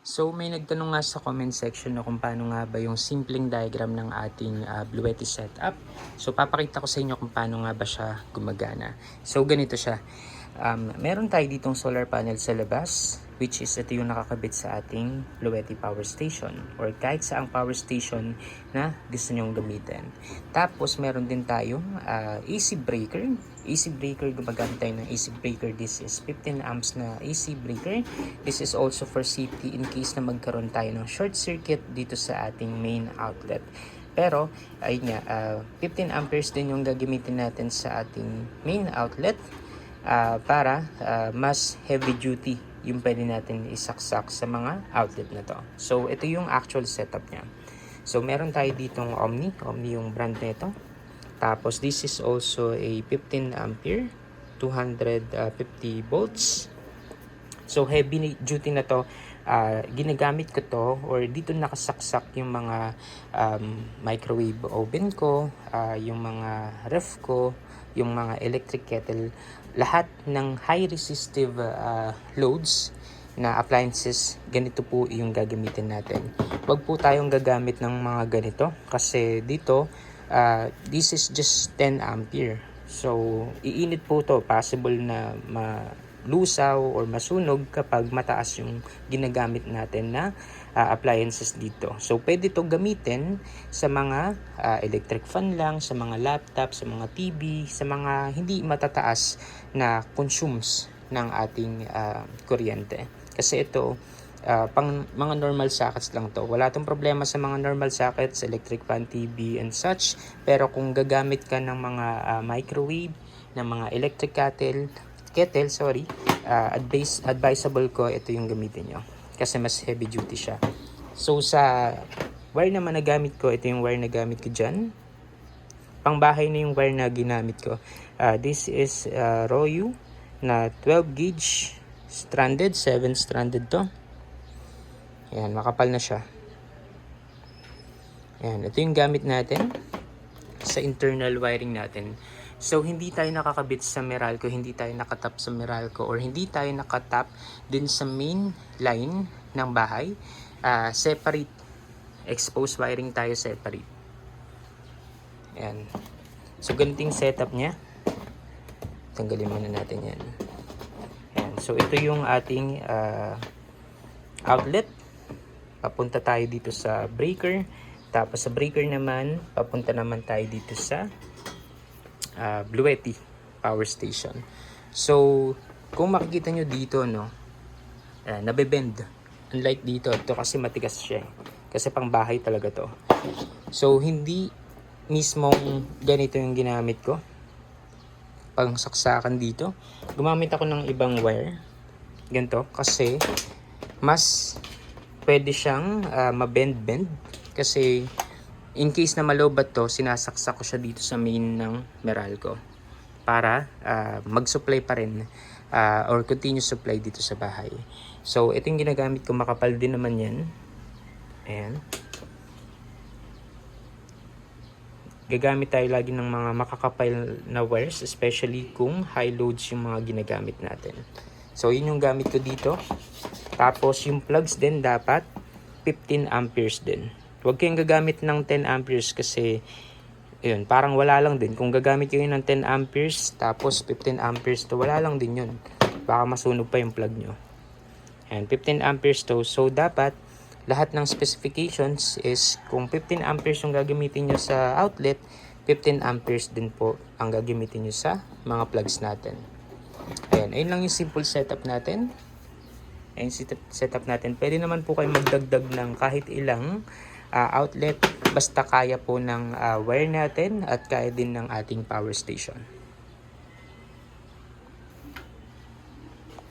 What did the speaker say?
So may nagtanong nga sa comment section na kung paano nga ba yung simpleng diagram ng ating Bluetti setup. So papakita ko sa inyo kung paano nga ba siya gumagana. So ganito siya. Meron tayo ditong solar panel sa labas, which is ito yung nakakabit sa ating Bluetti power station or kahit saang power station na gusto nyong gamitin. Tapos meron din tayong AC breaker. AC breaker, gumagamit tayo ng AC breaker. This is 15 amps na AC breaker. This is also for safety in case na magkaroon tayo ng short circuit dito sa ating main outlet. Pero, ayun nga, 15 amperes din yung gagamitin natin sa ating main outlet para mas heavy duty yung pwede natin isaksak sa mga outlet na to. So, ito yung actual setup niya. So, meron tayo ditong Omni yung brand nito. Tapos, this is also a 15 ampere, 250 volts. So, heavy duty na to. Ginagamit ko to or dito nakasaksak yung mga microwave oven ko, yung mga ref ko, yung mga electric kettle, lahat ng high resistive loads na appliances, ganito po yung gagamitin natin. Wag po tayong gagamit ng mga ganito kasi dito this is just 10 ampere. So, iinit po to. Possible na malusaw or masunog kapag mataas yung ginagamit natin na appliances dito. So, pwede to gamitin sa mga electric fan lang, sa mga laptop, sa mga TV, sa mga hindi matataas na consumes ng ating kuryente. Kasi ito, pang mga normal sockets lang to. Wala tong problema sa mga normal sockets, electric fan, TV, and such. Pero kung gagamit ka ng mga microwave, ng mga electric kettle, advisable ko ito yung gamitin nyo. Kasi mas heavy duty siya. So sa wire naman na gamit ko, ito yung wire na gamit ko dyan. Pangbahay na yung wire na ginamit ko. This is Royu na 12 gauge stranded, 7 stranded to. Ayan, makapal na siya. Ayan, ito yung gamit natin sa internal wiring natin. So, hindi tayo nakakabit sa Meralco, hindi tayo nakatap sa Meralco, or hindi tayo nakatap din sa main line ng bahay. Separate. Exposed wiring tayo separate. Ayan. So, ganito yung setup niya. Tanggalin muna natin yan. Ayan. So, ito yung ating outlet. Papunta tayo dito sa breaker. Tapos sa breaker naman, papunta naman tayo dito sa Bluetti power station. So, kung makikita nyo dito, no, nabebend. Unlike dito, ito kasi matigas siya. Kasi pang bahay talaga to. So, hindi mismong ganito yung ginamit ko. Pang saksakan dito. Gumamit ako ng ibang wire. Ganito. Kasi, mas pwede siyang mabend-bend. Kasi, in case na malobat to, sinasaksak ko siya dito sa main ng Meralco para mag-supply pa rin or continuous supply dito sa bahay. So, ito yung ginagamit ko. Makapal din naman yan. Ayan. Gagamit tayo lagi ng mga makakapal na wires, especially kung high loads yung mga ginagamit natin. So, yun yung gamit ko dito. Tapos, yung plugs din dapat 15 amperes din. Huwag kayong gagamit ng 10 amperes kasi yun, parang wala lang din. Kung gagamit kayo ng 10 amperes tapos 15 amperes to, wala lang din yun. Baka masunog pa yung plug nyo. And 15 amperes to. So, dapat lahat ng specifications is kung 15 amperes yung gagamitin nyo sa outlet, 15 amperes din po ang gagamitin nyo sa mga plugs natin. Ayan, ayun lang yung simple setup natin. Ayun setup natin. Pwede naman po kayo magdagdag ng kahit ilang outlet basta kaya po ng wire natin at kaya din ng ating power station.